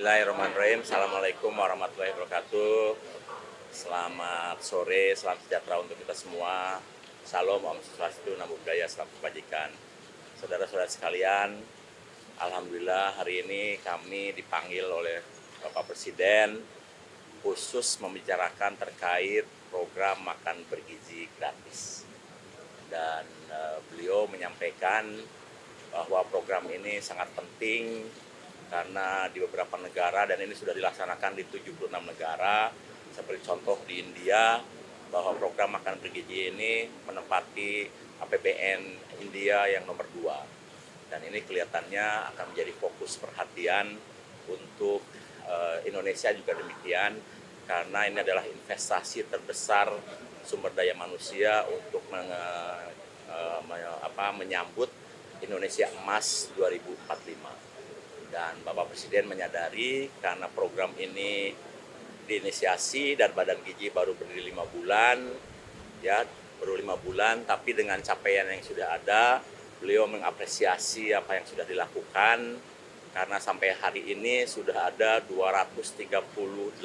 Bismillahirrahmanirrahim. Assalamualaikum warahmatullahi wabarakatuh. Selamat sore, salam sejahtera untuk kita semua. Salam, Om Swastiastu, Namo Buddhaya, salam kebajikan. Saudara-saudara sekalian, alhamdulillah hari ini kami dipanggil oleh Bapak Presiden khusus membicarakan terkait program makan bergizi gratis. Dan beliau menyampaikan bahwa program ini sangat penting karena di beberapa negara, dan ini sudah dilaksanakan di 76 negara, seperti contoh di India, bahwa program makan bergizi ini menempati APBN India yang nomor 2. Dan ini kelihatannya akan menjadi fokus perhatian untuk Indonesia juga demikian, karena ini adalah investasi terbesar sumber daya manusia untuk menyambut Indonesia Emas 2045. Dan Bapak Presiden menyadari karena program ini diinisiasi dan Badan Gizi baru berdiri 5 bulan, ya baru 5 bulan, tapi dengan capaian yang sudah ada, beliau mengapresiasi apa yang sudah dilakukan, karena sampai hari ini sudah ada 238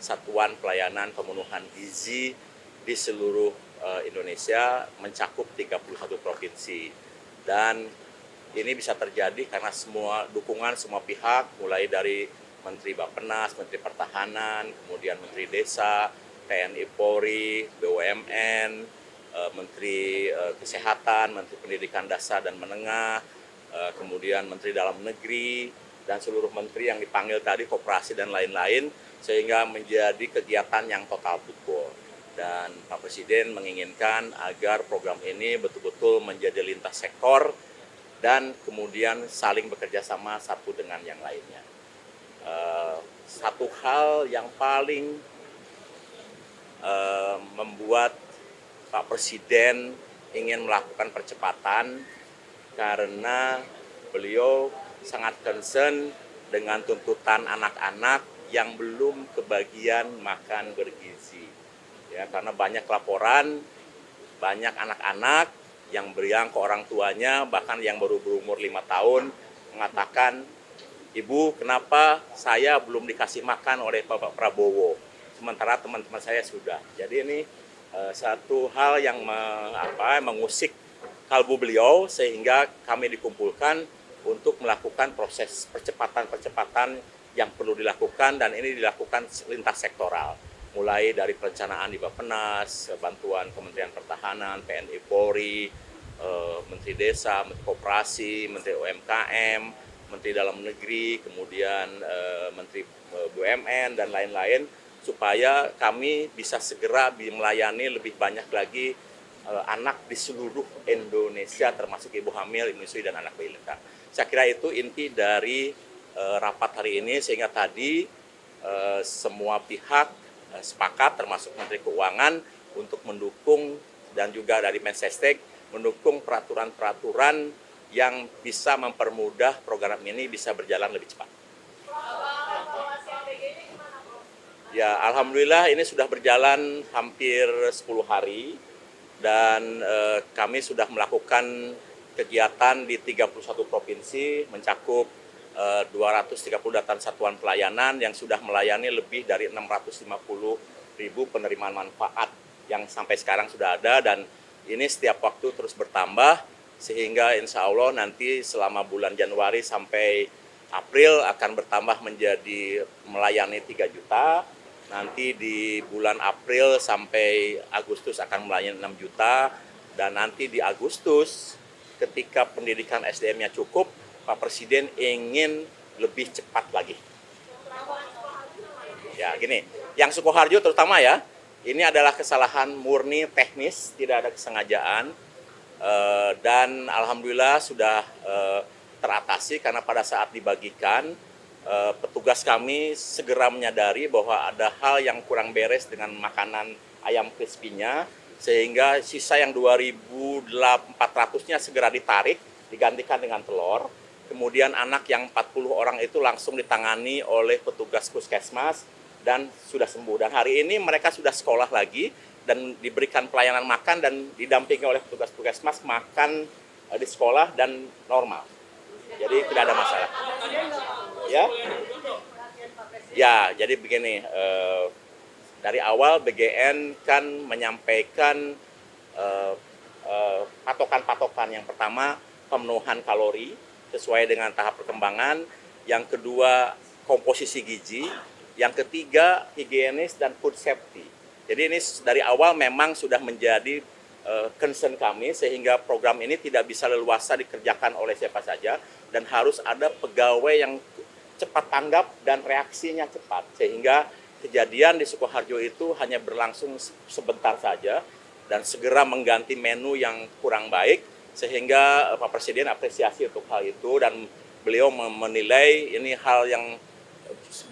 satuan pelayanan pemenuhan gizi di seluruh Indonesia, mencakup 31 provinsi. Dan ini bisa terjadi karena semua dukungan semua pihak, mulai dari Menteri Bappenas, Menteri Pertahanan, kemudian Menteri Desa, TNI Polri, BUMN, Menteri Kesehatan, Menteri Pendidikan Dasar dan Menengah, kemudian Menteri Dalam Negeri, dan seluruh menteri yang dipanggil tadi, koperasi dan lain-lain, sehingga menjadi kegiatan yang total football. Dan Pak Presiden menginginkan agar program ini betul-betul menjadi lintas sektor dan kemudian saling bekerja sama satu dengan yang lainnya. Satu hal yang paling membuat Pak Presiden ingin melakukan percepatan karena beliau sangat concern dengan tuntutan anak-anak yang belum kebagian makan bergizi. Ya, karena banyak laporan, banyak anak-anak yang beriang ke orang tuanya, bahkan yang baru berumur 5 tahun, mengatakan, "Ibu, kenapa saya belum dikasih makan oleh Bapak Prabowo, sementara teman-teman saya sudah." Jadi ini satu hal yang mengusik kalbu beliau, sehingga kami dikumpulkan untuk melakukan proses percepatan-percepatan yang perlu dilakukan, dan ini dilakukan lintas sektoral. Mulai dari perencanaan di Bappenas, bantuan Kementerian Pertahanan, TNI Polri, Menteri Desa, Menteri Koperasi, Menteri UMKM, Menteri Dalam Negeri, kemudian Menteri BUMN, dan lain-lain, supaya kami bisa segera melayani lebih banyak lagi anak di seluruh Indonesia, termasuk ibu hamil, menyusui, dan anak bayi lengkap. Saya kira itu inti dari rapat hari ini, sehingga tadi semua pihak sepakat, termasuk Menteri Keuangan, untuk mendukung, dan juga dari Mensesnek mendukung peraturan-peraturan yang bisa mempermudah program ini bisa berjalan lebih cepat. Ya, alhamdulillah ini sudah berjalan hampir 10 hari, dan kami sudah melakukan kegiatan di 31 provinsi, mencakup 238 satuan pelayanan yang sudah melayani lebih dari 650.000 penerimaan manfaat yang sampai sekarang sudah ada, dan ini setiap waktu terus bertambah, sehingga insya Allah nanti selama bulan Januari sampai April akan bertambah menjadi melayani 3 juta, nanti di bulan April sampai Agustus akan melayani 6 juta, dan nanti di Agustus ketika pendidikan SDM-nya cukup, Pak Presiden ingin lebih cepat lagi. Ya, gini, yang Sukoharjo terutama ya, ini adalah kesalahan murni teknis, tidak ada kesengajaan, dan alhamdulillah sudah teratasi, karena pada saat dibagikan, petugas kami segera menyadari bahwa ada hal yang kurang beres dengan makanan ayam crispy-nya, sehingga sisa yang 2.400-nya segera ditarik, digantikan dengan telur. Kemudian anak yang 40 orang itu langsung ditangani oleh petugas puskesmas dan sudah sembuh. Dan hari ini mereka sudah sekolah lagi dan diberikan pelayanan makan, dan didampingi oleh petugas puskesmas makan di sekolah dan normal. Jadi tidak ada masalah. Ya. Ya, jadi begini, dari awal BGN kan menyampaikan patokan-patokan. Yang pertama, pemenuhan kalori sesuai dengan tahap perkembangan. Yang kedua, komposisi gizi. Yang ketiga, higienis dan food safety. Jadi ini dari awal memang sudah menjadi concern kami, sehingga program ini tidak bisa leluasa dikerjakan oleh siapa saja dan harus ada pegawai yang cepat tanggap dan reaksinya cepat, sehingga kejadian di Sukoharjo itu hanya berlangsung sebentar saja dan segera mengganti menu yang kurang baik, sehingga Pak Presiden apresiasi untuk hal itu dan beliau menilai ini hal yang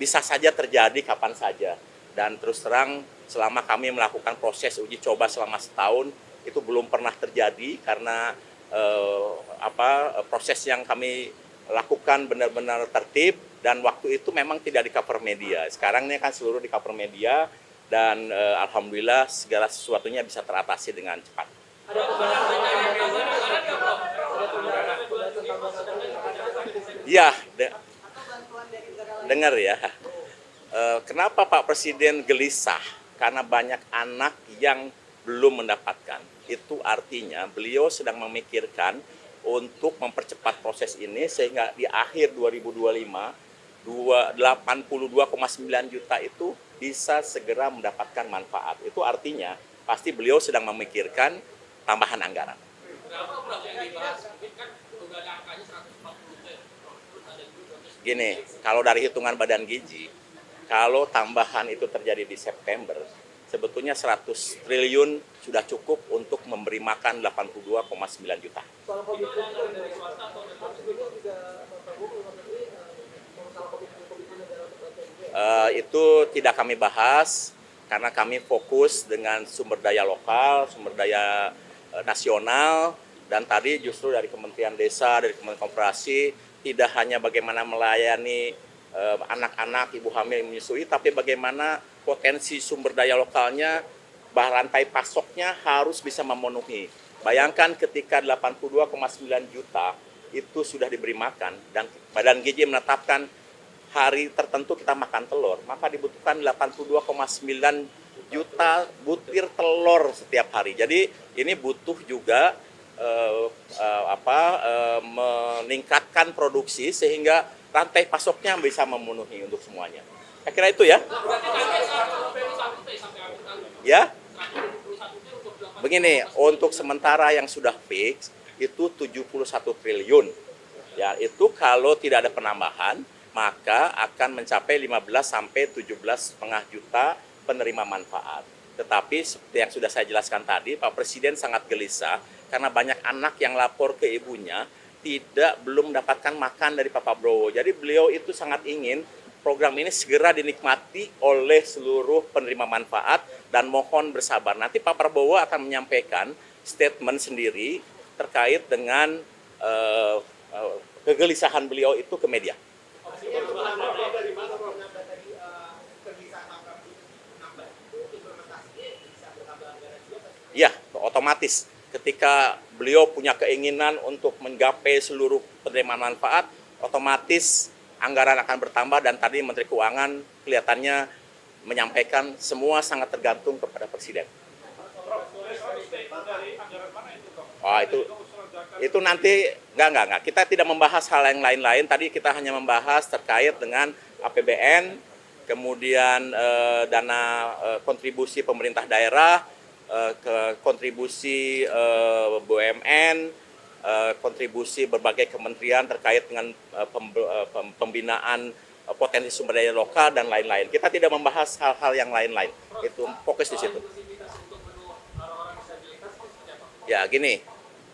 bisa saja terjadi kapan saja. Dan terus terang selama kami melakukan proses uji coba selama setahun itu belum pernah terjadi karena proses yang kami lakukan benar-benar tertib dan waktu itu memang tidak di cover media. Sekarang ini kan seluruh di cover media dan alhamdulillah segala sesuatunya bisa teratasi dengan cepat. Iya, dengar ya. Kenapa Pak Presiden gelisah? Karena banyak anak yang belum mendapatkan. Itu artinya beliau sedang memikirkan untuk mempercepat proses ini sehingga di akhir 2025 82,9 juta itu bisa segera mendapatkan manfaat. Itu artinya pasti beliau sedang memikirkan tambahan anggaran. Gini, kalau dari hitungan Badan Gizi, kalau tambahan itu terjadi di September, sebetulnya 100 triliun sudah cukup untuk memberi makan 82,9 juta. Itu tidak kami bahas karena kami fokus dengan sumber daya lokal, sumber daya nasional, dan tadi justru dari Kementerian Desa, dari Kementerian Koperasi, tidak hanya bagaimana melayani anak-anak, ibu hamil yang menyusui, tapi bagaimana potensi sumber daya lokalnya, rantai pasoknya harus bisa memenuhi. Bayangkan ketika 82,9 juta itu sudah diberi makan dan Badan Gizi menetapkan hari tertentu kita makan telur, maka dibutuhkan 82,9 juta butir telur setiap hari. Jadi ini butuh juga meningkatkan produksi sehingga rantai pasoknya bisa memenuhi untuk semuanya. Saya kira itu ya. Ya. Begini, untuk sementara yang sudah fix itu 71 triliun. Ya, itu kalau tidak ada penambahan maka akan mencapai 15 sampai 17,5 juta penerima manfaat. Tetapi seperti yang sudah saya jelaskan tadi, Pak Presiden sangat gelisah karena banyak anak yang lapor ke ibunya belum mendapatkan makan dari Pak Prabowo. Jadi beliau itu sangat ingin program ini segera dinikmati oleh seluruh penerima manfaat dan mohon bersabar. Nanti Pak Prabowo akan menyampaikan statement sendiri terkait dengan kegelisahan beliau itu ke media. Ya, otomatis ketika beliau punya keinginan untuk menggapai seluruh penerima manfaat, otomatis anggaran akan bertambah dan tadi Menteri Keuangan kelihatannya menyampaikan semua sangat tergantung kepada Presiden. Oh, itu nanti enggak. Kita tidak membahas hal yang lain-lain. Tadi kita hanya membahas terkait dengan APBN, kemudian dana kontribusi pemerintah daerah, kontribusi BUMN, kontribusi berbagai kementerian terkait dengan pembinaan potensi sumber daya lokal dan lain-lain. Kita tidak membahas hal-hal yang lain-lain. Itu fokus di situ. Ya, gini.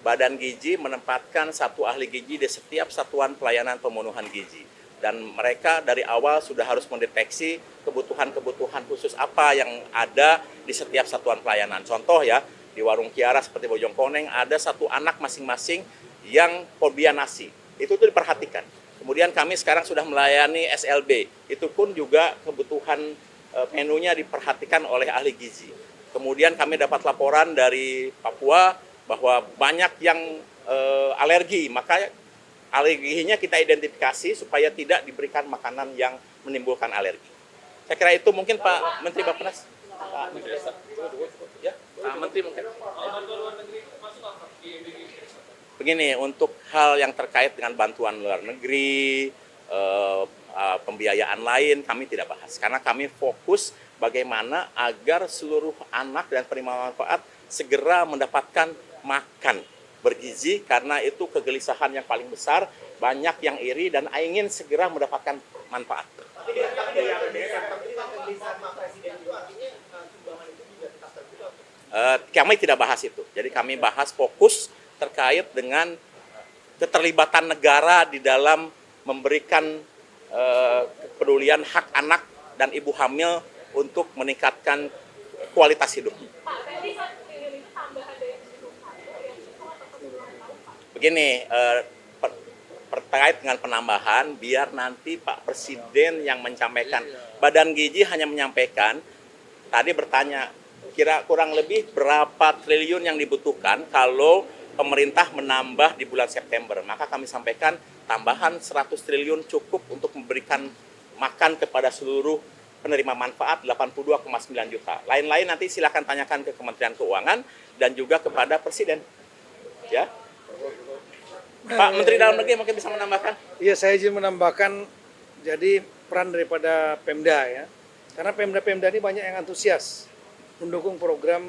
Badan Gizi menempatkan satu ahli gizi di setiap satuan pelayanan pemenuhan gizi. Dan mereka dari awal sudah harus mendeteksi kebutuhan-kebutuhan khusus apa yang ada di setiap satuan pelayanan. Contoh ya, di Warung Kiara seperti Bojongkoneng ada satu anak masing-masing yang fobia nasi. Itu tuh diperhatikan. Kemudian kami sekarang sudah melayani SLB. Itu pun juga kebutuhan menunya diperhatikan oleh ahli gizi. Kemudian kami dapat laporan dari Papua bahwa banyak yang alergi, maka alerginya kita identifikasi supaya tidak diberikan makanan yang menimbulkan alergi. Saya kira itu mungkin Pak Menteri Bappenas. Pak Menteri Desa. Ya, Pak Menteri mungkin. Begini, untuk hal yang terkait dengan bantuan luar negeri, pembiayaan lain, kami tidak bahas. Karena kami fokus bagaimana agar seluruh anak dan penerima manfaat segera mendapatkan makan bergizi, karena itu kegelisahan yang paling besar, banyak yang iri dan ingin segera mendapatkan manfaat. Kami tidak bahas itu, jadi kami bahas fokus terkait dengan keterlibatan negara di dalam memberikan kepedulian hak anak dan ibu hamil untuk meningkatkan kualitas hidup. Begini, terkait dengan penambahan, biar nanti Pak Presiden yang menyampaikan. Badan Gizi hanya menyampaikan, tadi bertanya, kira kurang lebih berapa triliun yang dibutuhkan kalau pemerintah menambah di bulan September. Maka kami sampaikan tambahan 100 triliun cukup untuk memberikan makan kepada seluruh penerima manfaat 82,9 juta. Lain-lain nanti silakan tanyakan ke Kementerian Keuangan dan juga kepada Presiden. Ya. Pak Menteri Dalam Negeri mungkin bisa menambahkan? Iya, saya izin menambahkan, jadi peran daripada Pemda ya. Karena Pemda-Pemda ini banyak yang antusias mendukung program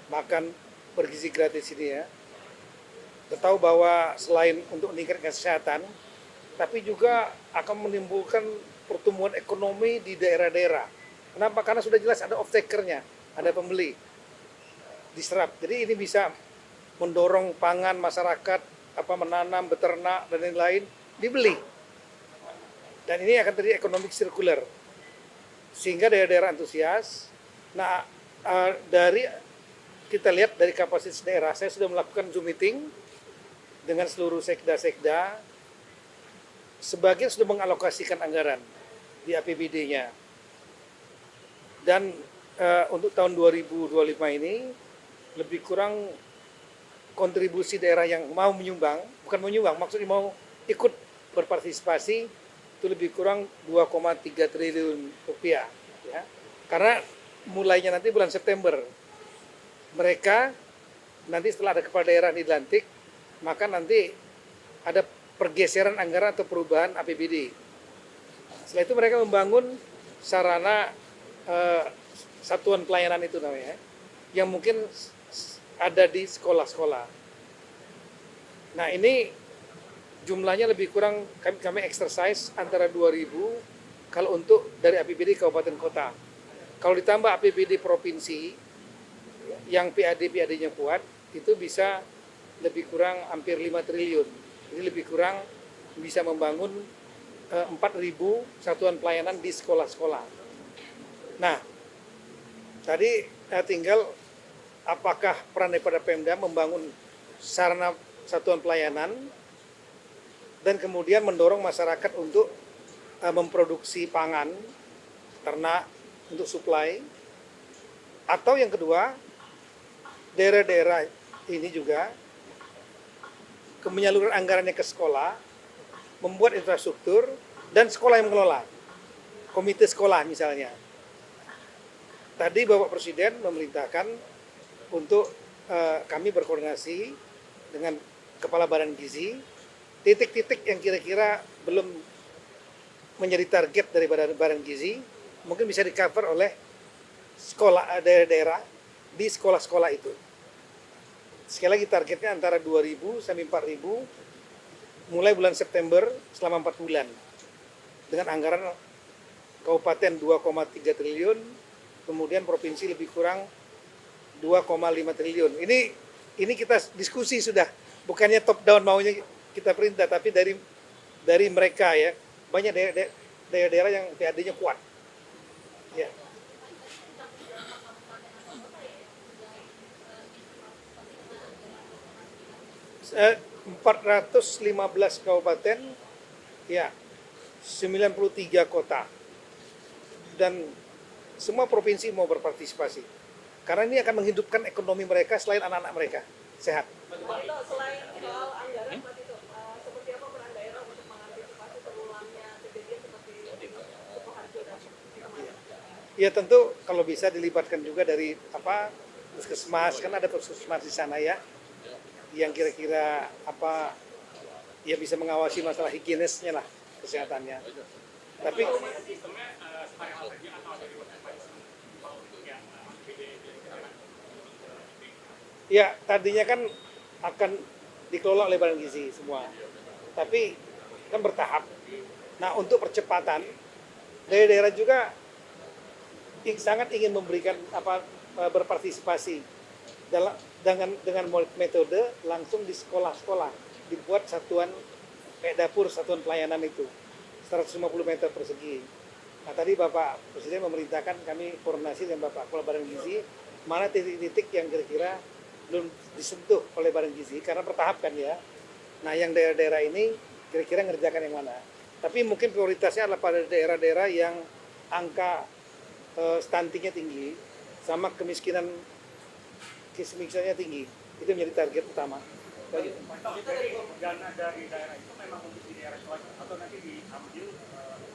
makan bergizi gratis ini ya. Kita tahu bahwa selain untuk meningkatkan kesehatan, tapi juga akan menimbulkan pertumbuhan ekonomi di daerah-daerah. Kenapa? Karena sudah jelas ada off-takernya, ada pembeli, diserap. Jadi ini bisa mendorong pangan masyarakat, menanam, beternak, dan lain-lain, dibeli. Dan ini akan terjadi economic circular. Sehingga daerah-daerah antusias. Nah, kita lihat dari kapasitas daerah, saya sudah melakukan Zoom meeting dengan seluruh sekda-sekda. Sebagian sudah mengalokasikan anggaran di APBD-nya. Dan untuk tahun 2025 ini, lebih kurang kontribusi daerah yang mau menyumbang, bukan menyumbang, maksudnya mau ikut berpartisipasi, itu lebih kurang 2,3 triliun rupiah. Ya. Karena mulainya nanti bulan September, mereka nanti setelah ada kepala daerah ini dilantik, maka nanti ada pergeseran anggaran atau perubahan APBD. Setelah itu mereka membangun sarana satuan pelayanan itu namanya, yang mungkin ada di sekolah-sekolah. Nah ini jumlahnya lebih kurang, kami exercise antara 2.000 kalau untuk dari APBD kabupaten kota. Kalau ditambah APBD provinsi yang PAD-nya kuat, itu bisa lebih kurang hampir 5 triliun. Jadi lebih kurang bisa membangun 4.000 satuan pelayanan di sekolah-sekolah. Nah, tadi tinggal apakah peran daripada Pemda membangun sarana satuan pelayanan dan kemudian mendorong masyarakat untuk memproduksi pangan, ternak untuk supply, atau yang kedua, daerah-daerah ini juga menyaluran anggarannya ke sekolah, membuat infrastruktur, dan sekolah yang mengelola, komite sekolah misalnya. Tadi Bapak Presiden memerintahkan untuk kami berkoordinasi dengan Kepala Badan Gizi, titik-titik yang kira-kira belum menjadi target dari Badan Gizi, mungkin bisa di-cover oleh sekolah daerah-daerah di sekolah-sekolah itu. Sekali lagi targetnya antara 2.000 sampai 4.000 mulai bulan September selama 4 bulan. Dengan anggaran kabupaten 2,3 triliun, kemudian provinsi lebih kurang 2,5 triliun. Ini kita diskusi sudah, bukannya top down maunya kita perintah, tapi dari mereka ya, banyak daerah-daerah yang PAD-nya kuat. Ya. Eh, 415 kabupaten, ya, 93 kota, dan semua provinsi mau berpartisipasi. Karena ini akan menghidupkan ekonomi mereka selain anak-anak mereka sehat. Selain soal anggaran, Pak Tito, seperti apa peran daerah untuk mengantisipasi terulangnya kejadian seperti ini? Ya tentu kalau bisa dilibatkan juga dari apa puskesmas, kan ada puskesmas di sana ya, yang kira-kira apa ya bisa mengawasi masalah higienisnya lah, kesehatannya. Tapi ya tadinya kan akan dikelola oleh Badan Gizi semua, tapi kan bertahap. Nah untuk percepatan, daerah-daerah juga sangat ingin memberikan apa berpartisipasi dengan metode langsung di sekolah-sekolah dibuat satuan kayak dapur satuan pelayanan itu 150 meter persegi. Nah tadi Bapak Presiden memerintahkan kami koordinasi dengan Bapak Kepala Badan Gizi mana titik-titik yang kira-kira belum disentuh oleh Badan Gizi karena bertahap kan ya. Nah yang daerah-daerah ini kira-kira ngerjakan yang mana. Tapi mungkin prioritasnya adalah pada daerah-daerah yang angka stuntingnya tinggi sama kemiskinan tinggi. Itu menjadi target utama. Dana dari daerah itu memang untuk di daerah selatan atau nanti diambil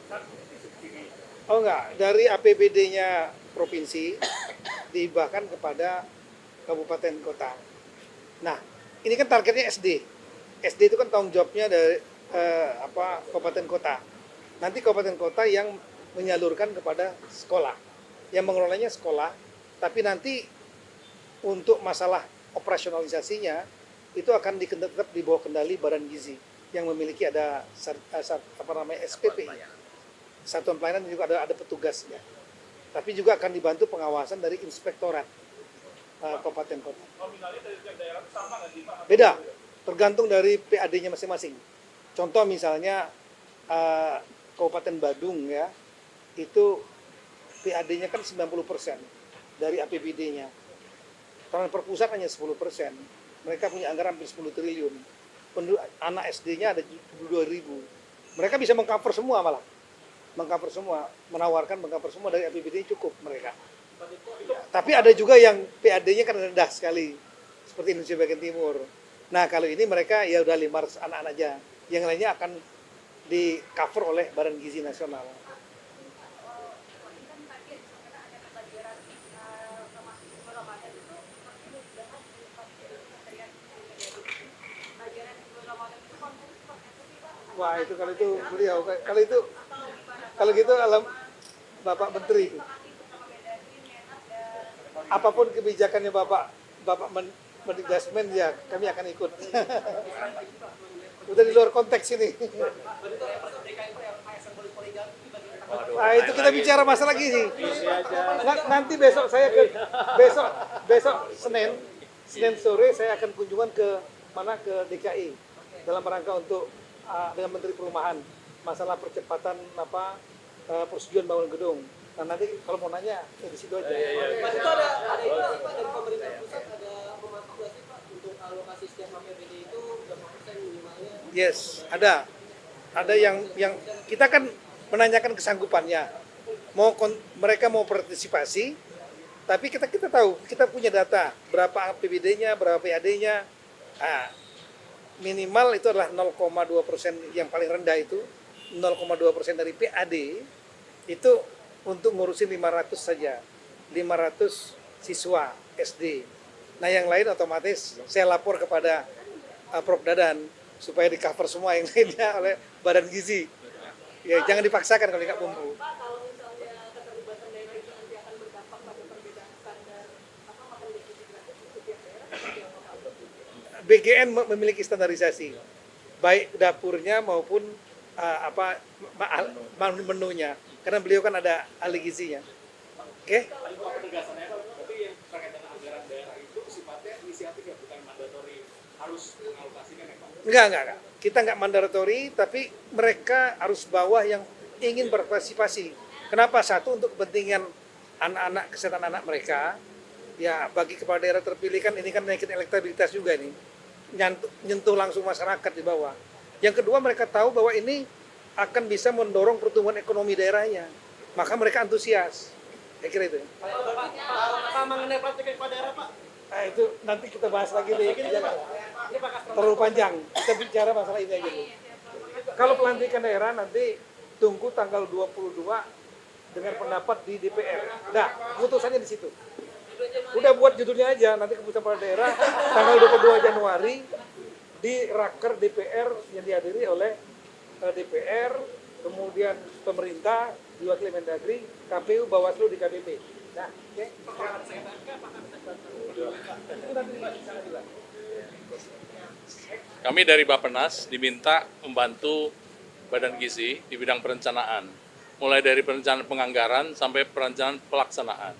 pusat disubsidi? Oh enggak, dari APBD-nya provinsi dihibahkan kepada kabupaten kota. Nah, ini kan targetnya SD. SD itu kan tanggung jawabnya dari kabupaten kota. Nanti kabupaten kota yang menyalurkan kepada sekolah. Yang mengelolanya sekolah, tapi nanti untuk masalah operasionalisasinya itu akan tetap di bawah kendali Badan Gizi yang memiliki ada SPP, satuan pelayanan juga ada petugasnya. Tapi juga akan dibantu pengawasan dari inspektorat kabupaten kota. Nominalnya dari setiap daerah sama nggak sih Pak? Beda, tergantung dari PAD-nya masing-masing. Contoh misalnya Kabupaten Badung ya, itu PAD-nya kan 90% dari APBD-nya. Transfer pusat hanya 10%. Mereka punya anggaran hampir 10 triliun. Anak SD-nya ada 22.000. Mereka bisa mengcover semua malah. Mengcover semua, mengcover semua dari APBD cukup mereka. Tapi ada juga yang PAD-nya kan rendah sekali. Seperti Indonesia bagian timur. Nah kalau ini mereka ya udah 500 anak aja. Yang lainnya akan di cover oleh Badan Gizi Nasional. Wah itu kalau itu beliau kalau gitu alam Bapak Menteri. Apapun kebijakannya Bapak mendikdasmen ya kami akan ikut. Udah di luar konteks ini. Nah itu kita bicara masalah gizi. Nanti besok saya besok Senin sore saya akan kunjungan ke DKI dalam rangka untuk dengan Menteri Perumahan masalah percepatan persetujuan bangun gedung. Nah nanti kalau mau nanya ya di situ aja. Mas itu ada itu Pak dari pemerintah pusat ada pematok nggak sih Pak untuk alokasi setiap APBD itu berapa persen minimalnya? Yes, ada. Ada yang kita kan menanyakan kesanggupannya. Mereka mau partisipasi, tapi kita tahu, kita punya data berapa APBD-nya, berapa PAD-nya. Minimal itu adalah 0,2% yang paling rendah itu 0,2% dari PAD itu untuk ngurusin 500 saja, 500 siswa SD. Nah yang lain otomatis saya lapor kepada Prof Dadan supaya di cover semua yang lainnya oleh Badan Gizi. Ya jangan dipaksakan kalau nggak bumbu. Pak kalau misalnya keterlibatan daerah itu nanti akan berdampak pada perbedaan standar makan gizi gratis di setiap daerah seperti apa Pak? BGN memiliki standarisasi baik dapurnya maupun menunya karena beliau kan ada ahli gizinya. Oke? Tadi Pak penegasannya Pak, tapi yang terkait dengan anggaran daerah itu sifatnya inisiatif ya, bukan mandatori harus mengalokasikan ya Pak? Enggak. Kita enggak mandatori, tapi mereka harus bawah yang ingin berpartisipasi. Kenapa? Satu, untuk kepentingan anak-anak, kesehatan anak mereka. Ya, bagi kepala daerah terpilih kan ini kan naikin elektabilitas juga nih. Nyentuh langsung masyarakat di bawah. Yang kedua, mereka tahu bahwa ini akan bisa mendorong pertumbuhan ekonomi daerahnya. Maka mereka antusias. Saya kira itu. Pak mengenai praktik kepala daerah Pak? Nah, itu nanti kita bahas lagi deh. Terlalu panjang. Kita bicara masalah ini aja dulu. Kalau pelantikan daerah nanti tunggu tanggal 22 dengan pendapat di DPR. Nah, keputusannya di situ. Udah buat judulnya aja, nanti keputusan kepala daerah tanggal 22 Januari di Raker DPR yang dihadiri oleh DPR, kemudian pemerintah, diwakili Mendagri, KPU, Bawaslu, DKPP. Nah, oke. Kami dari Bappenas diminta membantu Badan Gizi di bidang perencanaan, mulai dari perencanaan penganggaran sampai perencanaan pelaksanaan.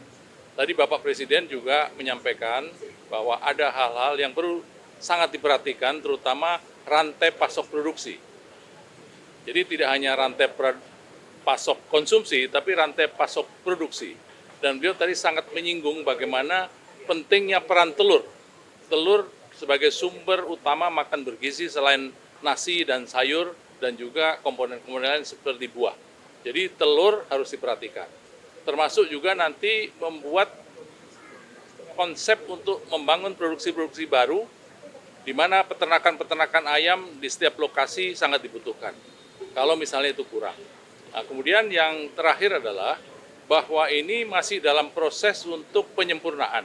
Tadi Bapak Presiden juga menyampaikan bahwa ada hal-hal yang perlu sangat diperhatikan, terutama rantai pasok produksi. Jadi tidak hanya rantai pasok konsumsi, tapi rantai pasok produksi. Dan beliau tadi sangat menyinggung bagaimana pentingnya peran telur. Telur sebagai sumber utama makan bergizi selain nasi dan sayur dan juga komponen-komponen lain seperti buah. Jadi telur harus diperhatikan. Termasuk juga nanti membuat konsep untuk membangun produksi-produksi baru di mana peternakan-peternakan ayam di setiap lokasi sangat dibutuhkan. Kalau misalnya itu kurang. Nah, kemudian yang terakhir adalah bahwa ini masih dalam proses untuk penyempurnaan.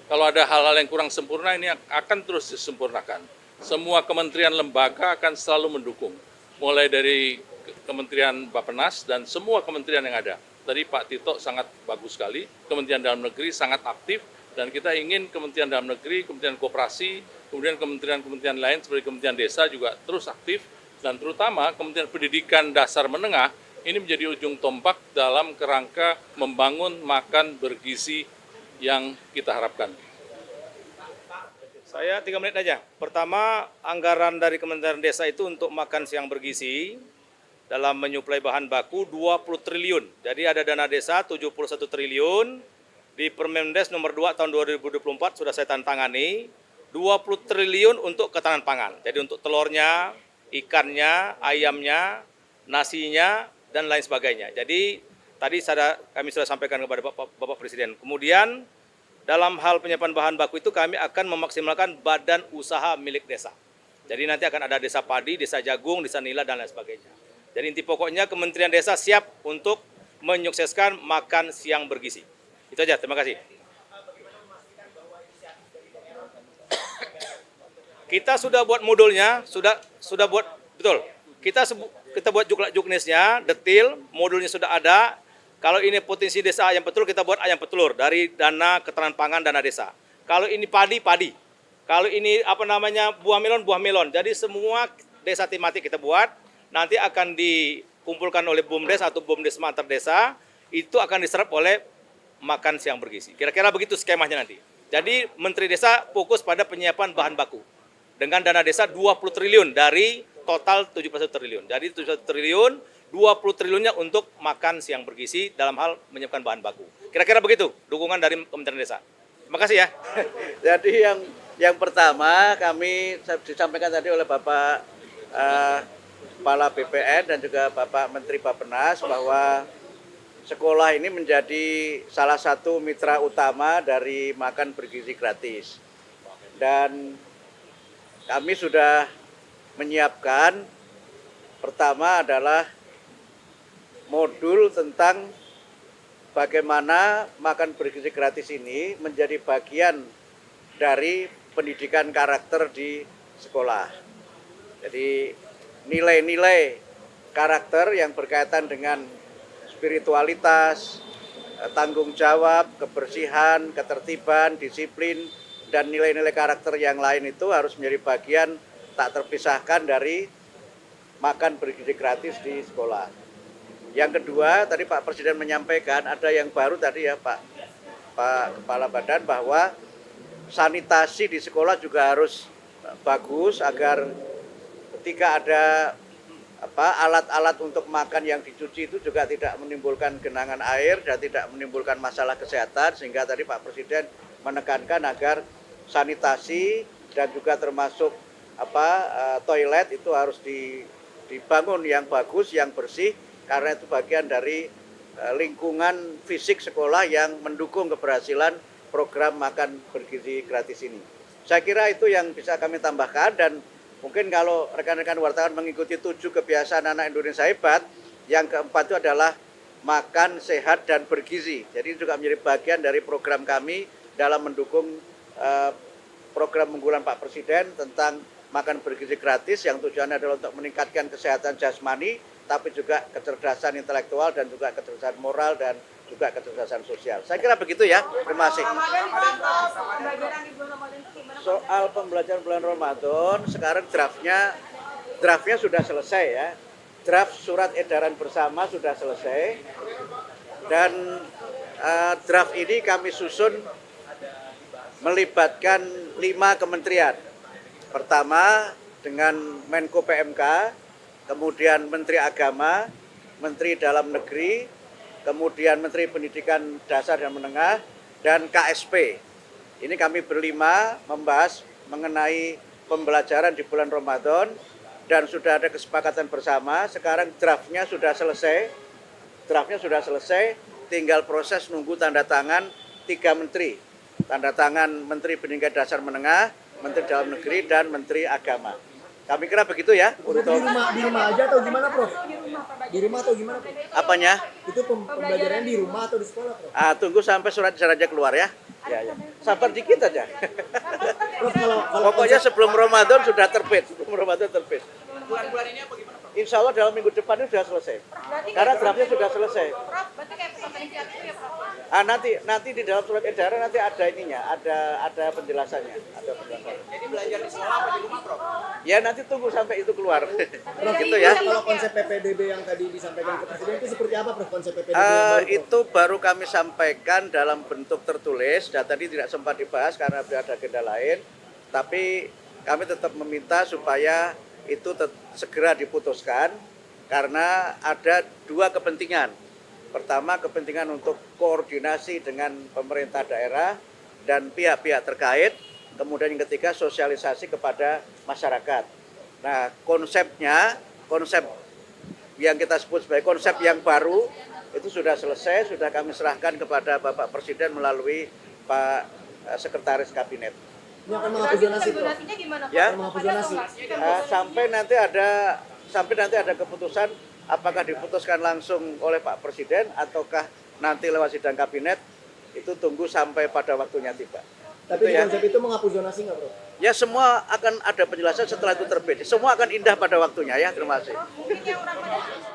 Kalau ada hal-hal yang kurang sempurna, ini akan terus disempurnakan. Semua kementerian lembaga akan selalu mendukung, mulai dari Kementerian Bappenas dan semua kementerian yang ada. Tadi Pak Tito sangat bagus sekali, Kementerian Dalam Negeri sangat aktif, dan kita ingin Kementerian Dalam Negeri, Kementerian Koperasi, kemudian kementerian-kementerian lain seperti Kementerian Desa juga terus aktif, dan terutama Kementerian Pendidikan Dasar Menengah ini menjadi ujung tombak dalam kerangka membangun makan bergizi yang kita harapkan. Saya 3 menit aja. Pertama, anggaran dari Kementerian Desa itu untuk makan siang bergizi dalam menyuplai bahan baku 20 triliun. Jadi ada dana desa 71 triliun, di Permendes nomor 2 tahun 2024 sudah saya tantangani, 20 triliun untuk ketahanan pangan. Jadi untuk telurnya, ikannya, ayamnya, nasinya, dan lain sebagainya. Jadi tadi kami sudah sampaikan kepada Bapak Presiden. Kemudian dalam hal penyiapan bahan baku itu kami akan memaksimalkan badan usaha milik desa. Jadi nanti akan ada desa padi, desa jagung, desa nila, dan lain sebagainya. Jadi inti pokoknya Kementerian Desa siap untuk menyukseskan makan siang bergizi. Itu aja, terima kasih. Kita sudah buat modulnya, sudah buat betul. Kita buat juknisnya, detil, modulnya sudah ada. Kalau ini potensi desa ayam petelur, kita buat ayam petelur dari dana ketahanan pangan dana desa. Kalau ini padi. Kalau ini buah melon. Jadi semua desa tematik kita buat, nanti akan dikumpulkan oleh BUMDes atau BUMDes antar desa, itu akan diserap oleh makan siang bergizi. Kira-kira begitu skemanya nanti. Jadi Menteri Desa fokus pada penyiapan bahan baku dengan dana desa 20 triliun dari total 71 triliun. Jadi 71 triliun, 20 triliunnya untuk makan siang bergizi dalam hal menyiapkan bahan baku. Kira-kira begitu dukungan dari Kementerian Desa. Terima kasih ya. Jadi yang pertama kami disampaikan tadi oleh Bapak Kepala BPN dan juga Bapak Menteri Bappenas bahwa sekolah ini menjadi salah satu mitra utama dari makan bergizi gratis. Dan kami sudah menyiapkan, pertama adalah modul tentang bagaimana makan bergizi gratis ini menjadi bagian dari pendidikan karakter di sekolah. Jadi nilai-nilai karakter yang berkaitan dengan spiritualitas, tanggung jawab, kebersihan, ketertiban, disiplin, dan nilai-nilai karakter yang lain itu harus menjadi bagian tak terpisahkan dari makan bergizi gratis di sekolah. Yang kedua, tadi Pak Presiden menyampaikan ada yang baru tadi ya Pak Kepala Badan, bahwa sanitasi di sekolah juga harus bagus agar ketika ada alat-alat untuk makan yang dicuci itu juga tidak menimbulkan genangan air dan tidak menimbulkan masalah kesehatan, sehingga tadi Pak Presiden menekankan agar sanitasi dan juga termasuk toilet itu harus dibangun yang bagus, yang bersih, karena itu bagian dari lingkungan fisik sekolah yang mendukung keberhasilan program makan bergizi gratis ini. Saya kira itu yang bisa kami tambahkan, dan mungkin kalau rekan-rekan wartawan mengikuti 7 kebiasaan anak Indonesia hebat, yang keempat itu adalah makan sehat dan bergizi. Jadi juga menjadi bagian dari program kami dalam mendukung program unggulan Pak Presiden tentang makan bergizi gratis yang tujuannya adalah untuk meningkatkan kesehatan jasmani, tapi juga kecerdasan intelektual dan juga kecerdasan moral dan juga kecerdasan sosial. Saya kira begitu ya. Terima kasih. Soal pembelajaran bulan Ramadan, sekarang draftnya sudah selesai ya. Draft surat edaran bersama sudah selesai dan draft ini kami susun melibatkan 5 kementerian. Pertama dengan Menko PMK, kemudian Menteri Agama, Menteri Dalam Negeri, kemudian Menteri Pendidikan Dasar dan Menengah, dan KSP. Ini kami berlima membahas mengenai pembelajaran di bulan Ramadan dan sudah ada kesepakatan bersama. Sekarang draftnya sudah selesai, tinggal proses nunggu tanda tangan 3 menteri. Tanda tangan Menteri Pendidikan Dasar Menengah, Menteri Dalam Negeri, dan Menteri Agama. Kami kira begitu ya. Untuk di rumah aja atau gimana, Prof? Di rumah atau gimana, Prof? apanya? Itu pembelajarannya di rumah atau di sekolah, Prof? Tunggu sampai surat edarannya keluar ya. Ya. Sabar dikit aja. Prof, kalau Pokoknya sebelum Ramadan sudah terbit. Bulan-bulan ini apa gimana, Prof? Insya Allah dalam minggu depan ini sudah selesai. Karena draftnya sudah selesai. Prof, berarti kayak pesan inisiatif ya, Prof? Nanti di dalam surat edaran nanti ada ininya, ada penjelasannya. Jadi belajar di sekolah apa di rumah, Prof? Ya nanti tunggu sampai itu keluar. Gitu ya. kalau konsep PPDB yang tadi disampaikan ke Presiden itu seperti apa, Prof? Konsep PPDB yang baru, Prof? Itu baru kami sampaikan dalam bentuk tertulis dan tadi tidak sempat dibahas karena ada agenda lain. Tapi kami tetap meminta supaya itu segera diputuskan karena ada 2 kepentingan. Pertama, kepentingan untuk koordinasi dengan pemerintah daerah dan pihak-pihak terkait. Kemudian yang ketiga, sosialisasi kepada masyarakat. Nah, konsep yang kita sebut sebagai konsep yang baru itu sudah selesai, sudah kami serahkan kepada Bapak Presiden melalui Pak Sekretaris Kabinet. Ini akan menghapus zonasi, Prof? Donasinya gimana, Prof? Ya. Menghapus zonasi. Sampai nanti ada keputusan apakah diputuskan langsung oleh Pak Presiden ataukah nanti lewat sidang kabinet, itu tunggu sampai pada waktunya tiba. Tapi Itu di ya. konsep itu menghapus zonasi nggak, Prof? Ya semua akan ada penjelasan setelah itu terbit. Semua akan indah pada waktunya ya. Terima kasih. Mungkin yang Ramadan